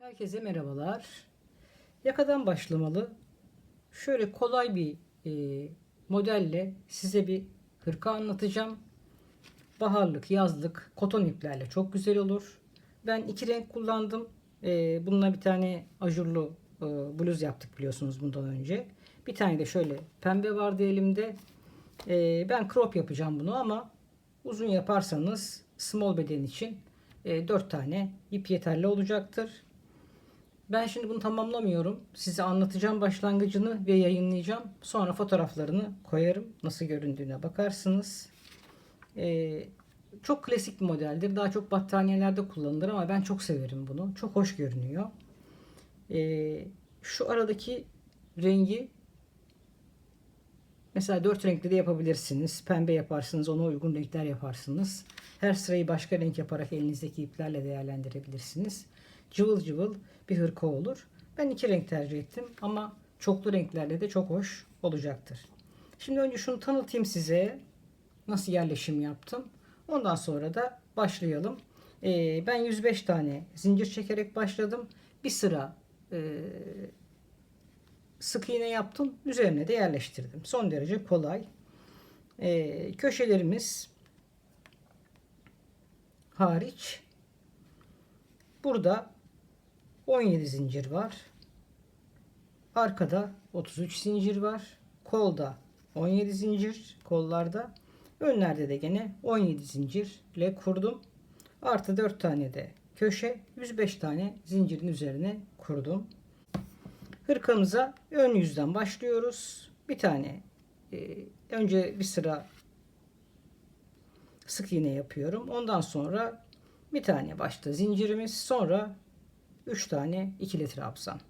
Herkese merhabalar. Yakadan başlamalı. Şöyle kolay bir modelle size bir hırka anlatacağım. Baharlık, yazlık, koton iplerle çok güzel olur. Ben iki renk kullandım. Bununla bir tane ajurlu bluz yaptık biliyorsunuz bundan önce. Bir tane de şöyle pembe vardı elimde. Ben crop yapacağım bunu ama uzun yaparsanız small beden için 4 tane ip yeterli olacaktır. Ben şimdi bunu tamamlamıyorum. Size anlatacağım başlangıcını ve yayınlayacağım. Sonra fotoğraflarını koyarım. Nasıl göründüğüne bakarsınız. Ee, Çok klasik bir modeldir. Daha çok battaniyelerde kullanılır ama ben çok severim bunu. Çok hoş görünüyor. Şu aradaki rengi mesela 4 renkli de yapabilirsiniz. Pembe yaparsınız, ona uygun renkler yaparsınız. Her sırayı başka renk yaparak elinizdeki iplerle değerlendirebilirsiniz. Cıvıl cıvıl bir hırka olur. Ben iki renk tercih ettim ama çoklu renklerle de çok hoş olacaktır. Şimdi önce şunu tanıtayım size. Nasıl yerleşim yaptım. Ondan sonra da başlayalım. Ben 105 tane zincir çekerek başladım. Bir sıra sık iğne yaptım. Üzerine de yerleştirdim. Son derece kolay. Köşelerimiz hariç burada 17 zincir var. Arkada 33 zincir var. Kolda 17 zincir kollarda. Önlerde de gene 17 zincir ile kurdum. Artı 4 tane de köşe, 105 tane zincirin üzerine kurdum. Hırkamıza ön yüzden başlıyoruz. Bir tane önce bir sıra sık iğne yapıyorum. Ondan sonra bir tane başta zincirimiz, sonra 3 tane ikili trabzan.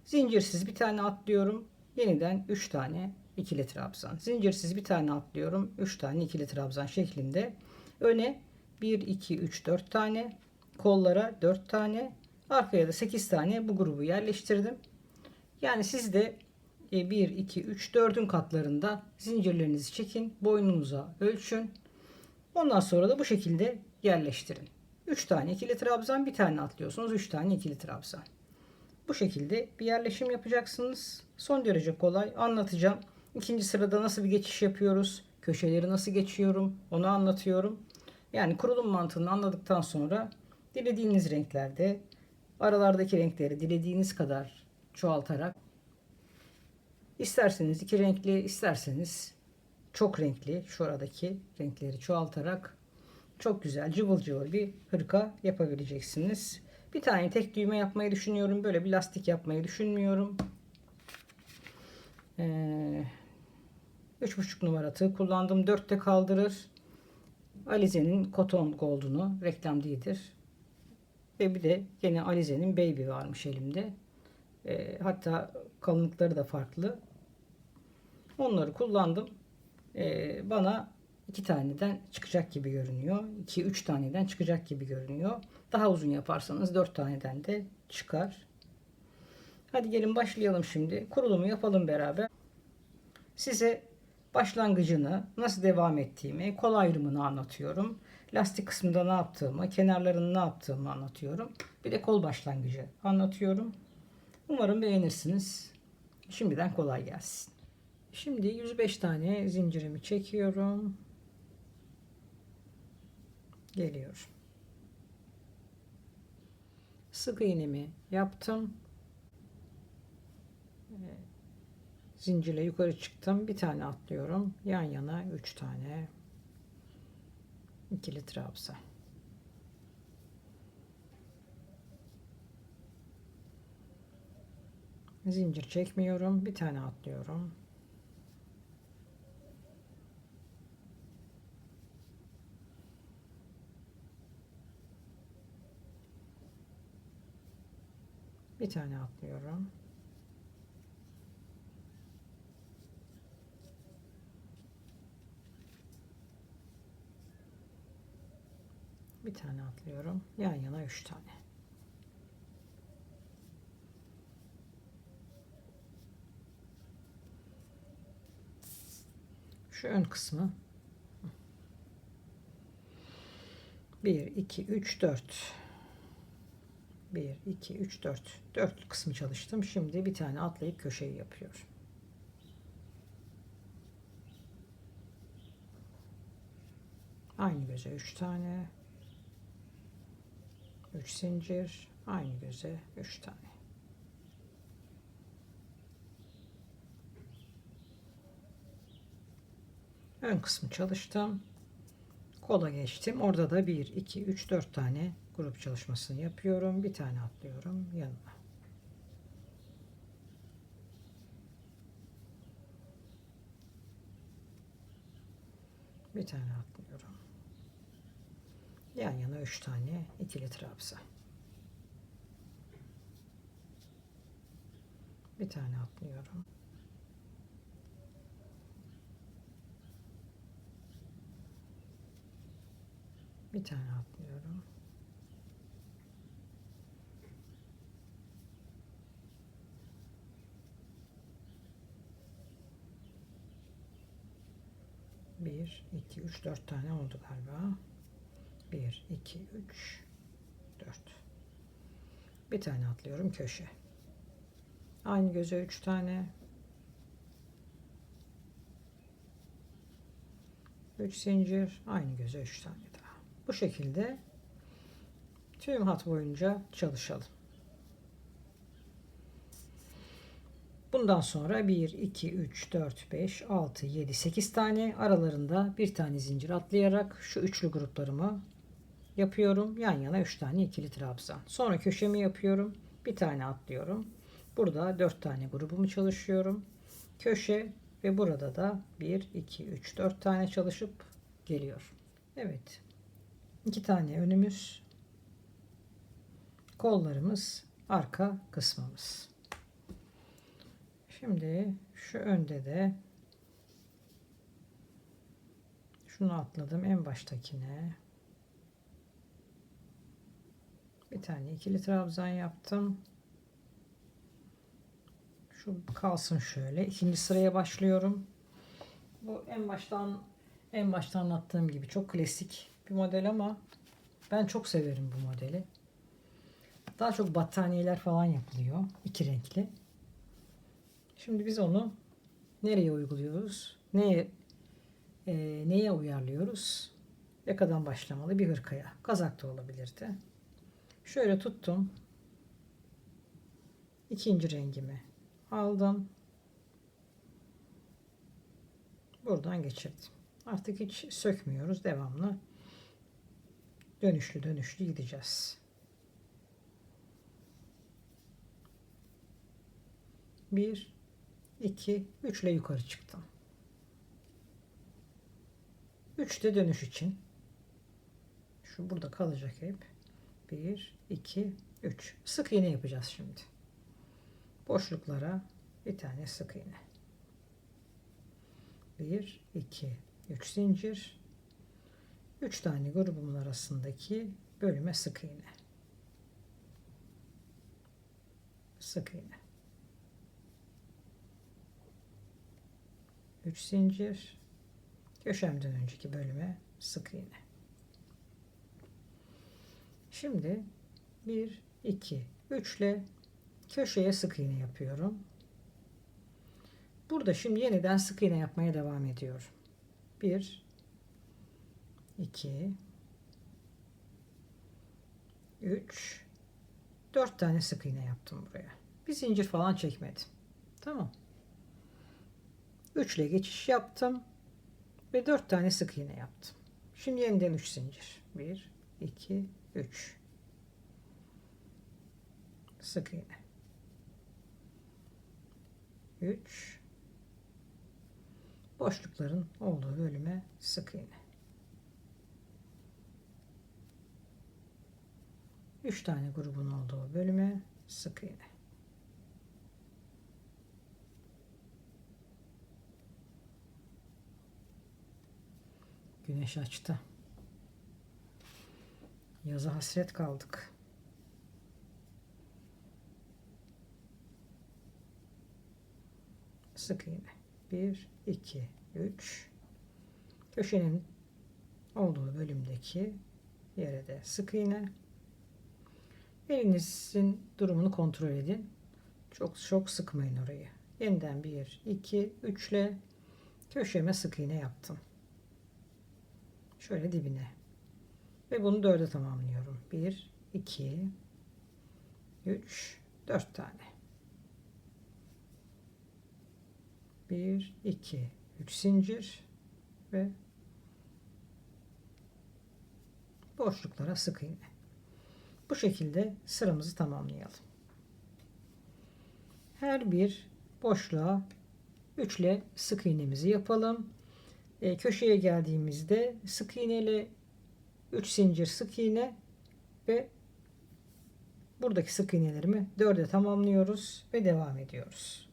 Zincirsiz bir tane atlıyorum. Yeniden 3 tane ikili trabzan. Zincirsiz bir tane atlıyorum. 3 tane ikili trabzan şeklinde. Öne 1 2 3 4 tane, kollara 4 tane, arkaya da 8 tane bu grubu yerleştirdim. Yani siz de 1 2 3 4'ün katlarında zincirlerinizi çekin. Boynunuza ölçün. Ondan sonra da bu şekilde yerleştirin. 3 tane ikili trabzan, bir tane atlıyorsunuz. 3 tane ikili trabzan. Bu şekilde bir yerleşim yapacaksınız. Son derece kolay. Anlatacağım. İkinci sırada nasıl bir geçiş yapıyoruz? Köşeleri nasıl geçiyorum? Onu anlatıyorum. Yani kurulum mantığını anladıktan sonra dilediğiniz renklerde aralardaki renkleri dilediğiniz kadar çoğaltarak, isterseniz iki renkli, isterseniz çok renkli, şuradaki renkleri çoğaltarak çok güzel cıvıl cıvıl bir hırka yapabileceksiniz. Bir tane tek düğme yapmayı düşünüyorum. Böyle bir lastik yapmayı düşünmüyorum. 3,5 numara tığ kullandım. 4'te kaldırır. Alize'nin Cotton Gold'unu, reklam değildir. Ve bir de yine Alize'nin Baby varmış elimde. Hatta kalınlıkları da farklı. Onları kullandım. Bana 2 taneden çıkacak gibi görünüyor. 2-3 taneden çıkacak gibi görünüyor. Daha uzun yaparsanız 4 taneden de çıkar. Hadi gelin başlayalım şimdi. Kurulumu yapalım beraber. Size başlangıcını, nasıl devam ettiğimi, kol ayrımını anlatıyorum. Lastik kısmında ne yaptığımı, kenarlarını ne yaptığımı anlatıyorum. Bir de kol başlangıcı anlatıyorum. Umarım beğenirsiniz. Şimdiden kolay gelsin. Şimdi 105 tane zincirimi çekiyorum. Geliyorum. Sık iğnemi yaptım. Zincirle yukarı çıktım. Bir tane atlıyorum. Yan yana 3 tane ikili trabzan. Zincir çekmiyorum. Bir tane atlıyorum. Bir tane atlıyorum. Bir tane atlıyorum. Yan yana 3 tane. Şu ön kısmı 1 2 3 4 1, 2, 3, 4. 4 kısmı çalıştım. Şimdi bir tane atlayıp köşeyi yapıyorum. Aynı göze 3 tane. 3 zincir. Aynı göze 3 tane. Ön kısmı çalıştım. Kola geçtim. Orada da 1, 2, 3, 4 tane grup çalışmasını yapıyorum. Bir tane atlıyorum yanına. Bir tane atlıyorum. Yan yana 3 tane ikili trabzan. Bir tane atlıyorum. Bir tane atlıyorum. Bir, iki, üç, 4 tane oldu galiba. 1, 2, 3, 4. Bir tane atlıyorum köşe. Aynı göze 3 tane. 3 zincir. Aynı göze 3 tane daha. Bu şekilde tüm hat boyunca çalışalım. Bundan sonra 1, 2, 3, 4, 5, 6, 7, 8 tane aralarında bir tane zincir atlayarak şu üçlü gruplarımı yapıyorum. Yan yana 3 tane ikili trabzan. Sonra köşemi yapıyorum. Bir tane atlıyorum. Burada 4 tane grubumu çalışıyorum. Köşe ve burada da 1, 2, 3, 4 tane çalışıp geliyor. Evet. 2 tane önümüz, kollarımız, arka kısmımız. Şimdi şu önde de şunu atladım en baştakine. Bir tane ikili trabzan yaptım. Şu kalsın şöyle. İkinci sıraya başlıyorum. Bu en başta anlattığım gibi çok klasik bir model ama ben çok severim bu modeli. Daha çok battaniyeler falan yapılıyor. İki renkli. Şimdi biz onu nereye uyguluyoruz? Neye uyarlıyoruz? Yakadan başlamalı bir hırkaya. Kazak da olabilirdi. Şöyle tuttum. İkinci rengimi aldım. Buradan geçirdim. Artık hiç sökmüyoruz. Devamlı dönüşlü gideceğiz. 1, 2, 3 ile yukarı çıktım. 3 de dönüş için. Şu burada kalacak hep. 1, 2, 3. Sık iğne yapacağız şimdi. Boşluklara bir tane sık iğne. 1, 2, 3 zincir. 3 tane grubumun arasındaki bölüme sık iğne. Sık iğne. 3 zincir. Köşemden önceki bölüme sık iğne. Şimdi 1, 2, 3 ile köşeye sık iğne yapıyorum. Burada şimdi yeniden sık iğne yapmaya devam ediyorum. 1, 2, 3, 4 tane sık iğne yaptım buraya. Bir zincir falan çekmedim. Tamam. 3 ile geçiş yaptım ve 4 tane sık iğne yaptım. Şimdi yeniden 3 zincir. 1, 2, 3. Sık iğne. 3. Boşlukların olduğu bölüme sık iğne. 3 tane grubun olduğu bölüme sık iğne. Güneş açtı. Yaza hasret kaldık. Sık iğne. 1, 2, 3. Köşenin olduğu bölümdeki yere de sık iğne. Elinizin durumunu kontrol edin. Çok sıkmayın orayı. Yeniden 1, 2, 3 ile köşeme sık iğne yaptım. Şöyle dibine. Ve bunu 4'e tamamlıyorum. 1, 2, 3, 4 tane. 1, 2, 3 zincir ve boşluklara sık iğne. Bu şekilde sıramızı tamamlayalım. Her bir boşluğa 3 ile sık iğnemizi yapalım. Köşeye geldiğimizde sık iğne ile 3 zincir sık iğne ve buradaki sık iğnelerimi 4'e tamamlıyoruz ve devam ediyoruz.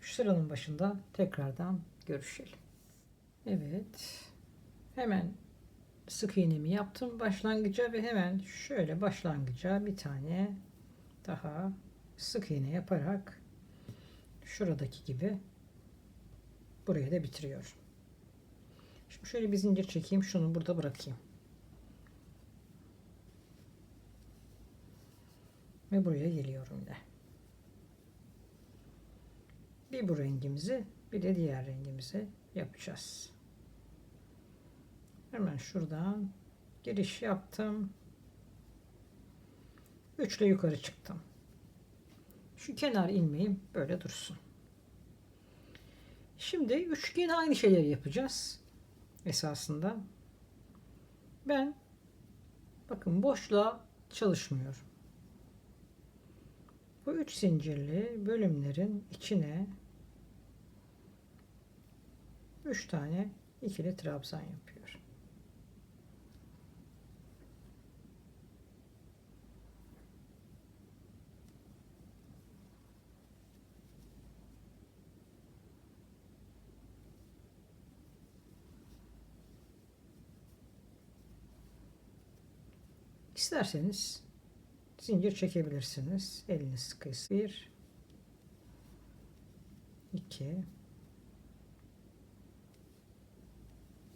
Şu sıranın başında tekrardan görüşelim. Evet. Hemen sık iğnemi yaptım başlangıca ve hemen şöyle başlangıca bir tane daha sık iğne yaparak şuradaki gibi buraya da bitiriyorum. Şimdi şöyle bir zincir çekeyim, şunu burada bırakayım. Ve buraya geliyorum yine. Bir bu rengimizi, bir de diğer rengimizi yapacağız. Hemen şuradan giriş yaptım. 3 ile yukarı çıktım. Şu kenar ilmeğim böyle dursun. Şimdi 3 yine aynı şeyleri yapacağız. Esasında ben bakın boşluğa çalışmıyorum. Bu 3 zincirli bölümlerin içine 3 tane ikili trabzan yapıyorum. İsterseniz zincir çekebilirsiniz. Eliniz sıkıysa. 1, 2,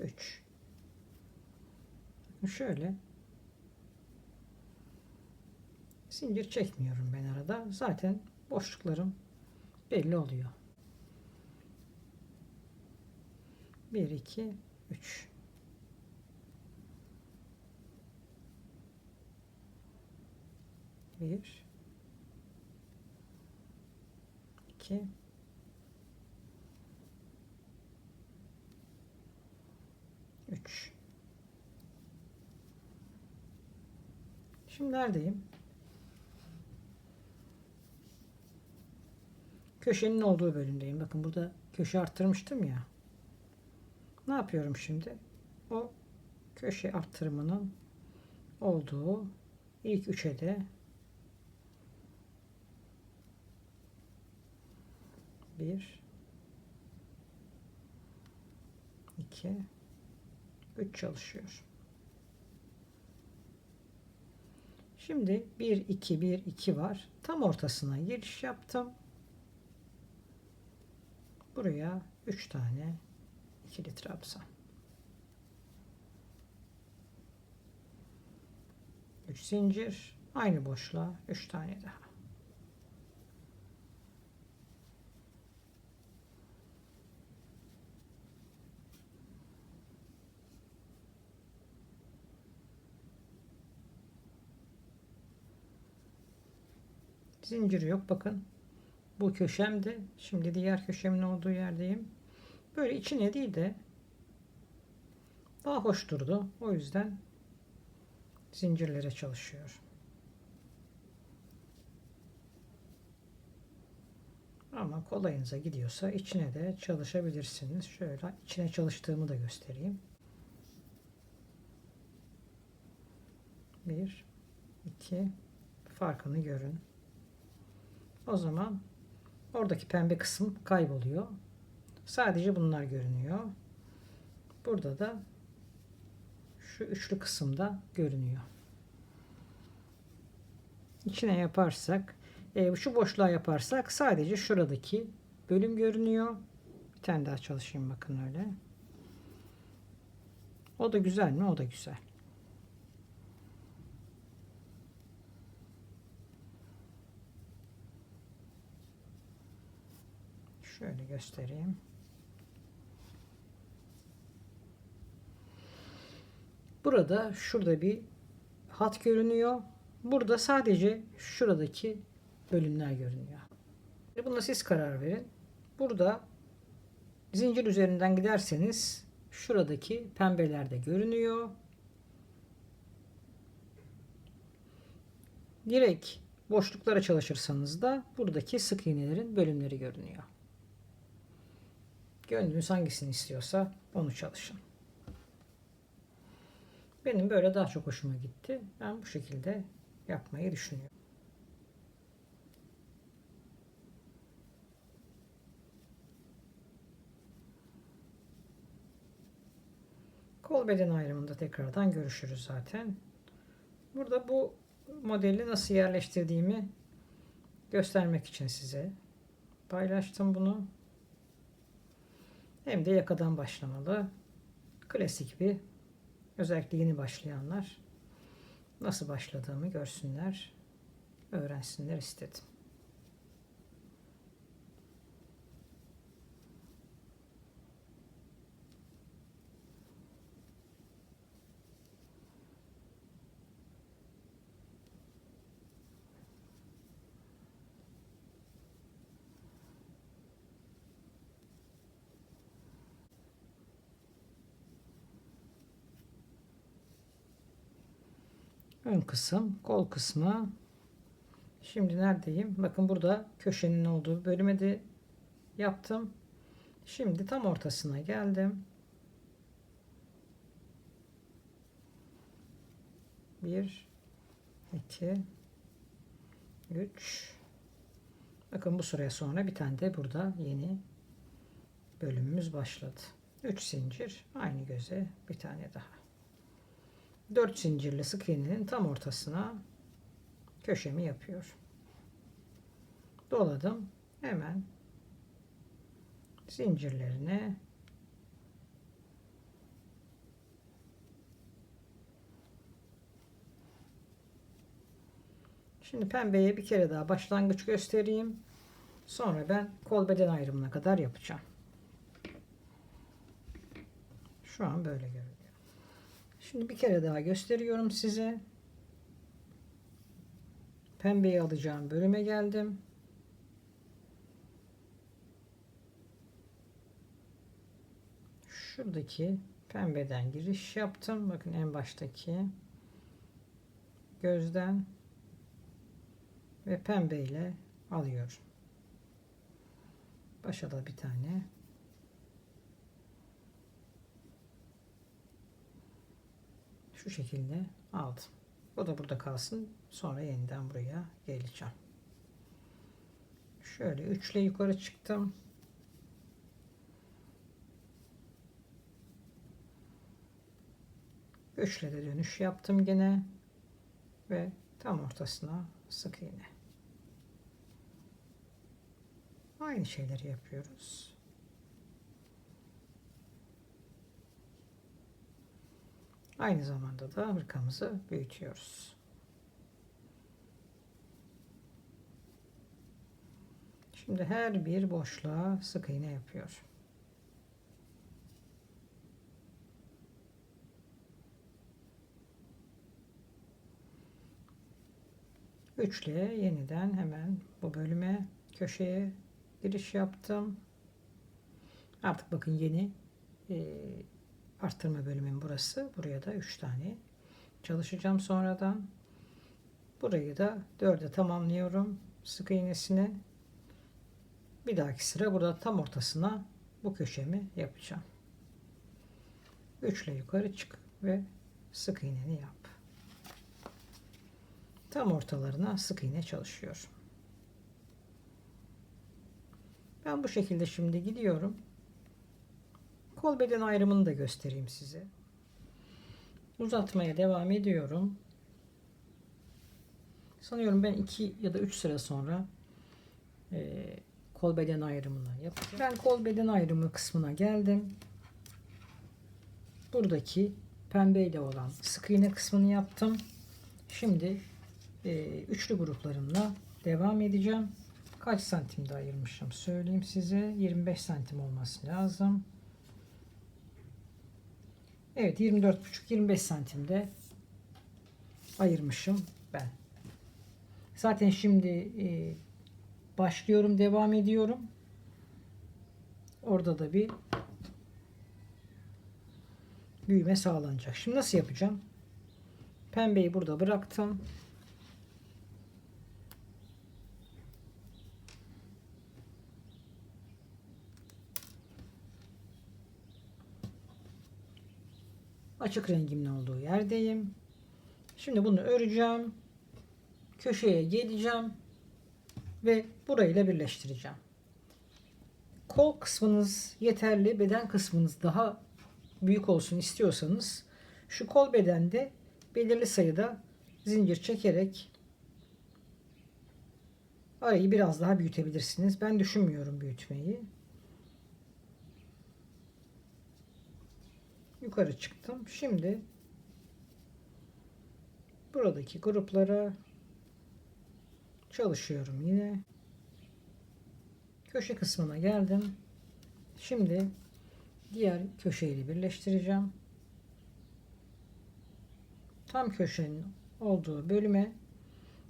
3. Şöyle zincir çekmiyorum ben arada. Zaten boşluklarım belli oluyor. 1, 2, 3. Bir, iki, üç. Şimdi neredeyim? Köşenin olduğu bölümdeyim. Bakın burada köşe arttırmıştım ya. Ne yapıyorum şimdi? O köşe arttırımının olduğu ilk üçe de 1, 2, 3 çalışıyor. Şimdi 1, 2, 1, 2 var. Tam ortasına giriş yaptım. Buraya 3 tane ikili trabzan. 3 zincir. Aynı boşluğa 3 tane daha. Zincir yok. Bakın. Bu köşemde. Şimdi diğer köşemin olduğu yerdeyim. Böyle içine değil de daha hoş durdu. O yüzden zincirlere çalışıyor. Ama kolayınıza gidiyorsa içine de çalışabilirsiniz. Şöyle içine çalıştığımı da göstereyim. 1, 2, farkını görün. O zaman oradaki pembe kısım kayboluyor. Sadece bunlar görünüyor. Burada da şu üçlü kısımda görünüyor. İçine yaparsak, şu boşluğa yaparsak sadece şuradaki bölüm görünüyor. Bir tane daha çalışayım bakın öyle. O da güzel mi? O da güzel. Şöyle göstereyim. Burada şurada bir hat görünüyor. Burada sadece şuradaki bölümler görünüyor. Buna siz karar verin. Burada zincir üzerinden giderseniz şuradaki pembeler de görünüyor. Direkt boşluklara çalışırsanız da buradaki sık iğnelerin bölümleri görünüyor. Gönlünüz hangisini istiyorsa onu çalışın. Benim böyle daha çok hoşuma gitti. Ben bu şekilde yapmayı düşünüyorum. Kol beden ayrımında tekrardan görüşürüz zaten. Burada bu modeli nasıl yerleştirdiğimi göstermek için size paylaştım bunu. Hem de yakadan başlamalı. Klasik bir, özellikle yeni başlayanlar nasıl başladığımı görsünler, öğrensinler istedim. Ön kısım, kol kısmı. Şimdi neredeyim? Bakın burada köşenin olduğu bölüme de yaptım. Şimdi tam ortasına geldim. 1, 2, 3. Bakın bu süre sonra bir tane de burada yeni bölümümüz başladı. 3 zincir, aynı göze bir tane daha. 4 zincirli sık iğnenin tam ortasına köşemi yapıyorum. Doladım. Hemen zincirlerine şimdi pembeye bir kere daha başlangıç göstereyim. Sonra ben kol beden ayrımına kadar yapacağım. Şu an böyle görünüyor. Şimdi bir kere daha gösteriyorum size. Pembeyi alacağım bölüme geldim. Şuradaki pembeden giriş yaptım. Bakın en baştaki gözden ve pembeyle alıyorum. Başa da bir tane. Şu şekilde aldım. O da burada kalsın. Sonra yeniden buraya geleceğim. Şöyle üçle yukarı çıktım. Üçle de dönüş yaptım gene ve tam ortasına sık iğne. Aynı şeyleri yapıyoruz. Aynı zamanda da hırkamızı büyütüyoruz. Şimdi her bir boşluğa sık iğne yapıyorum. Üçle yeniden hemen bu bölüme, köşeye giriş yaptım. Artık bakın yeni arttırma bölümüm burası. Buraya da 3 tane çalışacağım sonradan. Burayı da 4'e tamamlıyorum sık iğnesini. Bir dahaki sıra burada tam ortasına bu köşemi yapacağım. 3 ile yukarı çık ve sık iğneni yap. Tam ortalarına sık iğne çalışıyorum. Ben bu şekilde şimdi gidiyorum. Kol beden ayrımını da göstereyim size. Uzatmaya devam ediyorum. Sanıyorum ben 2 ya da 3 sıra sonra kol beden ayrımını yapacağım. Ben kol beden ayrımı kısmına geldim. Buradaki pembeyle olan sık iğne kısmını yaptım. Şimdi üçlü gruplarımla devam edeceğim. Kaç santimde ayırmışım söyleyeyim size. 25 santim olması lazım. Evet, 24,5-25 santimde ayırmışım ben. Zaten şimdi başlıyorum, devam ediyorum. Orada da bir büyüme sağlanacak. Şimdi nasıl yapacağım? Pembeyi burada bıraktım. Açık rengimin olduğu yerdeyim. Şimdi bunu öreceğim. Köşeye geleceğim ve burayla birleştireceğim. Kol kısmınız yeterli, beden kısmınız daha büyük olsun istiyorsanız şu kol bedende belirli sayıda zincir çekerek arayı biraz daha büyütebilirsiniz. Ben düşünmüyorum büyütmeyi. Yukarı çıktım. Şimdi buradaki gruplara çalışıyorum yine. Köşe kısmına geldim. Şimdi diğer köşeyi birleştireceğim. Tam köşenin olduğu bölüme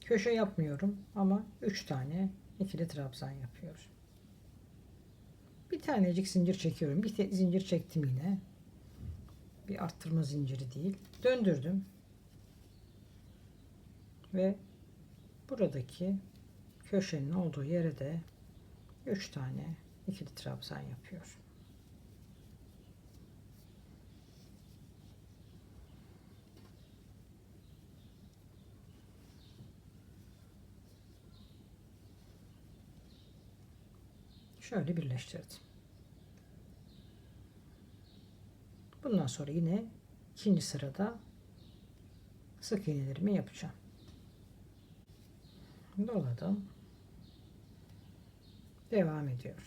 köşe yapmıyorum ama 3 tane ikili trabzan yapıyorum. Bir tanecik zincir çekiyorum. Bir zincir çektim yine. Bir arttırma zinciri değil. Döndürdüm. Ve buradaki köşenin olduğu yere de 3 tane ikili trabzan yapıyorum. Şöyle birleştirdim. Bundan sonra yine ikinci sırada sık iğnelerimi yapacağım. Doladım. Devam ediyorum.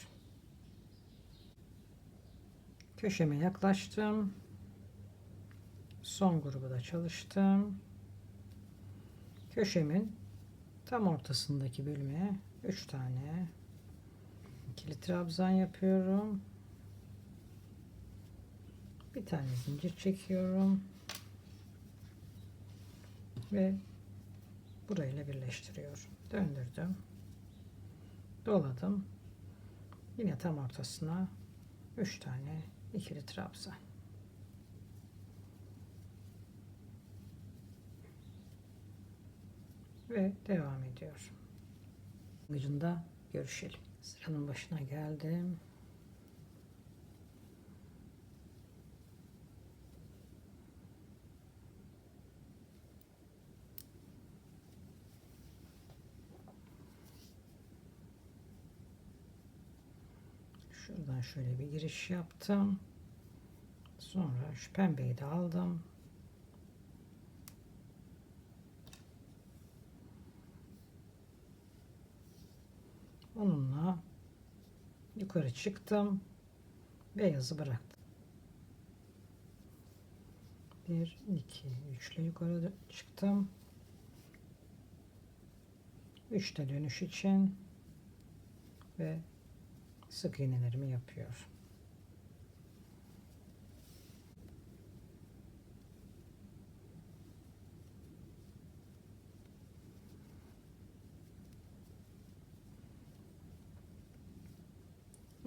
Köşeme yaklaştım. Son grubu da çalıştım. Köşemin tam ortasındaki bölüme 3 tane ikili trabzan yapıyorum. Bir tane zincir çekiyorum ve burayla birleştiriyorum. Döndürdüm. Doladım. Yine tam ortasına 3 tane ikili trabzan. Ve devam ediyorum. Başlangıcında görüşelim. Sıranın başına geldim. Şuradan şöyle bir giriş yaptım. Sonra şu pembeyi de aldım. Onunla yukarı çıktım. Beyazı bıraktım. 1, 2, 3 ile yukarı çıktım. 3'te dönüş için ve sık iğnelerimi yapıyorum.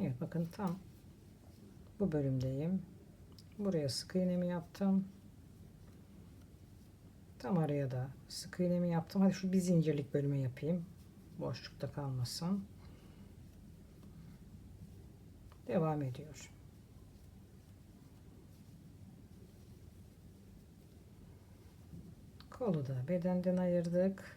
Evet, bakın tam bu bölümdeyim. Buraya sık iğnemi yaptım. Tam araya da sık iğnemi yaptım. Hadi şu bir zincirlik bölüme yapayım. Boşlukta kalmasın. Devam ediyor. Kolu da bedenden ayırdık.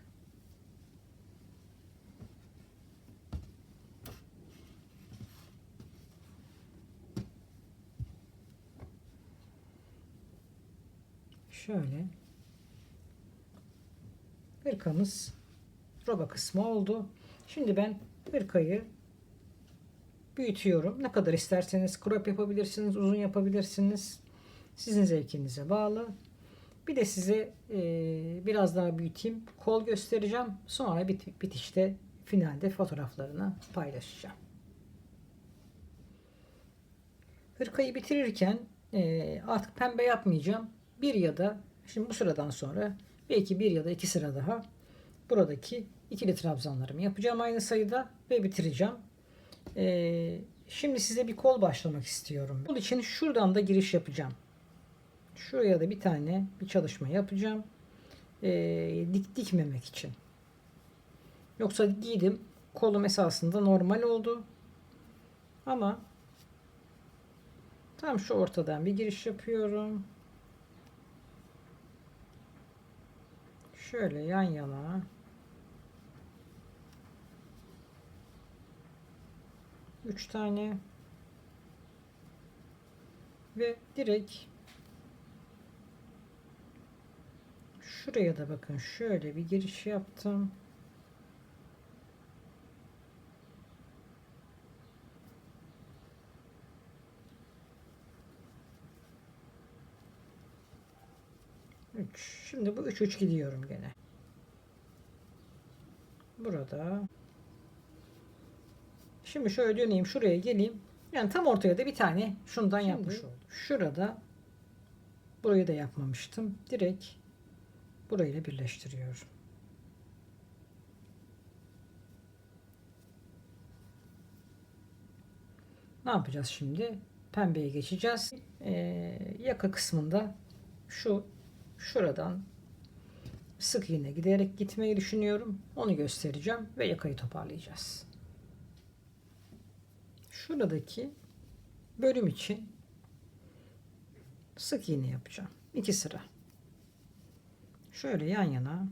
Şöyle hırkamız roba kısmı oldu. Şimdi ben hırkayı büyütüyorum. Ne kadar isterseniz crop yapabilirsiniz, uzun yapabilirsiniz. Sizin zevkinize bağlı. Bir de size biraz daha büyüteyim. Kol göstereceğim. Sonra bitişte finalde fotoğraflarını paylaşacağım. Hırkayı bitirirken artık pembe yapmayacağım. Bir ya da şimdi bu sıradan sonra belki bir ya da iki sıra daha buradaki ikili trabzanlarımı yapacağım aynı sayıda ve bitireceğim. Şimdi size bir kol başlamak istiyorum. Kol için şuradan da giriş yapacağım. Şuraya da bir tane bir çalışma yapacağım. Dikmemek için. Yoksa giydim. Kolum esasında normal oldu. Ama tam şu ortadan bir giriş yapıyorum. Şöyle yan yana. Üç tane. Ve direkt şuraya da bakın şöyle bir giriş yaptım. Şimdi bu 3 gidiyorum gene. Burada. Şimdi şöyle döneyim şuraya geleyim. Yani tam ortaya da bir tane şundan yapmış oldum. Şurada burayı da yapmamıştım. Direkt burayla birleştiriyorum. Ne yapacağız şimdi? Pembeye geçeceğiz. Yaka kısmında şuradan sık iğne giderek gitmeyi düşünüyorum. Onu göstereceğim ve yakayı toparlayacağız. Şuradaki bölüm için sık iğne yapacağım. 2 sıra. Şöyle yan yana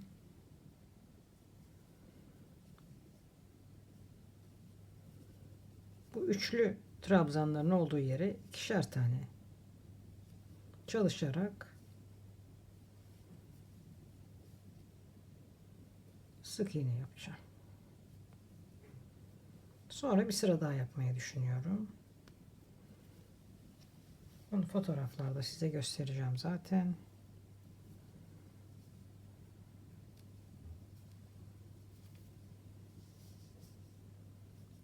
bu üçlü trabzanların olduğu yere ikişer tane çalışarak sık iğne yapacağım. Sonra bir sıra daha yapmayı düşünüyorum. Bunu fotoğraflarda size göstereceğim zaten.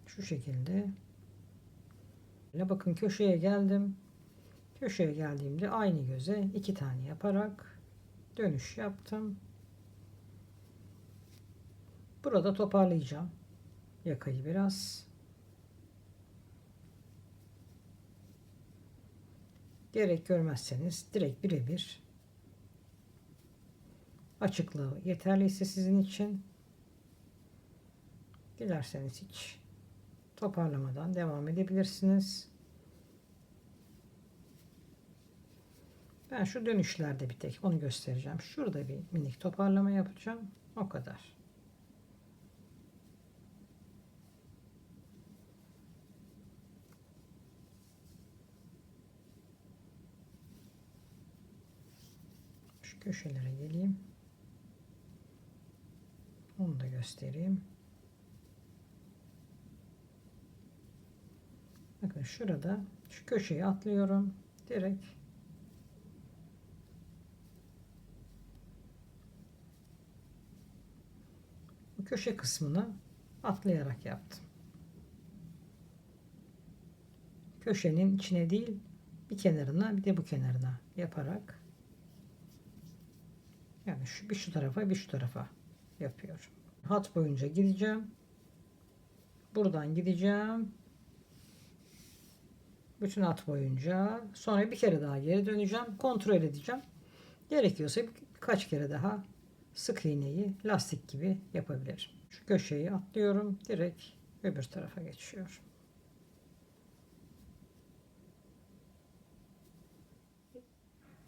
Şu şekilde. Bakın köşeye geldim. Köşeye geldiğimde aynı göze 2 tane yaparak dönüş yaptım. Burada toparlayacağım yakayı biraz. Gerek görmezseniz direkt birebir açıklığı yeterliyse sizin için dilerseniz hiç toparlamadan devam edebilirsiniz. Ben şu dönüşlerde bir tek onu göstereceğim. Şurada bir minik toparlama yapacağım. O kadar. Şu köşelere geleyim. Onu da göstereyim. Bakın şurada şu köşeyi atlıyorum. Direkt bu köşe kısmını atlayarak yaptım. Köşenin içine değil bir kenarına bir de bu kenarına yaparak yani bir şu tarafa bir şu tarafa yapıyorum. Hat boyunca gideceğim. Buradan gideceğim. Bütün hat boyunca. Sonra bir kere daha geri döneceğim. Kontrol edeceğim. Gerekiyorsa birkaç kere daha sık iğneyi lastik gibi yapabilirim. Şu köşeyi atlıyorum. Direkt öbür tarafa geçiyorum.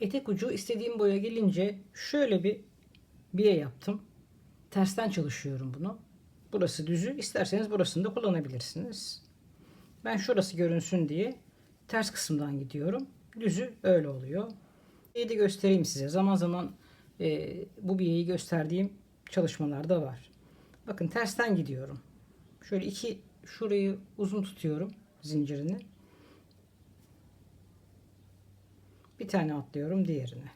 Etek ucu istediğim boya gelince şöyle bir biye yaptım. Tersten çalışıyorum bunu. Burası düzü. İsterseniz burasını da kullanabilirsiniz. Ben şurası görünsün diye ters kısımdan gidiyorum. Düzü öyle oluyor. Biyeyi de göstereyim size. Zaman zaman bu biyeyi gösterdiğim çalışmalar da var. Bakın tersten gidiyorum. Şöyle şurayı uzun tutuyorum zincirini. Bir tane atlıyorum diğerine.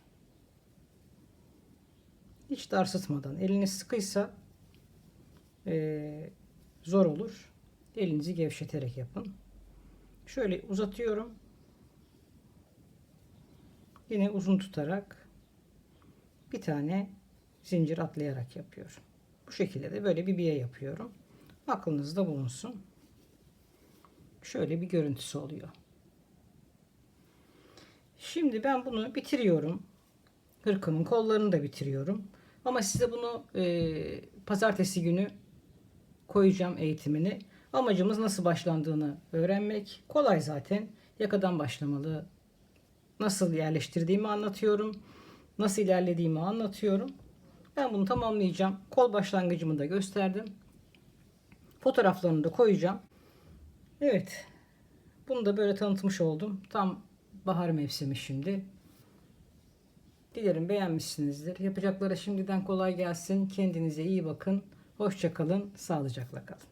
Hiç dar sıtmadan. Eliniz sıkıysa zor olur. Elinizi gevşeterek yapın. Şöyle uzatıyorum. Yine uzun tutarak bir tane zincir atlayarak yapıyorum. Bu şekilde de böyle bir biye yapıyorum. Aklınızda bulunsun. Şöyle bir görüntüsü oluyor. Şimdi ben bunu bitiriyorum. Hırkamın kollarını da bitiriyorum. Ama size bunu pazartesi günü koyacağım eğitimini. Amacımız nasıl başlandığını öğrenmek. Kolay zaten. Yakadan başlamalı. Nasıl yerleştirdiğimi anlatıyorum. Nasıl ilerlediğimi anlatıyorum. Ben bunu tamamlayacağım. Kol başlangıcımı da gösterdim. Fotoğraflarını da koyacağım. Evet. Bunu da böyle tanıtmış oldum. Tam bahar mevsimi şimdi. Dilerim beğenmişsinizdir. Yapacaklara şimdiden kolay gelsin. Kendinize iyi bakın. Hoşça kalın. Sağlıcakla kalın.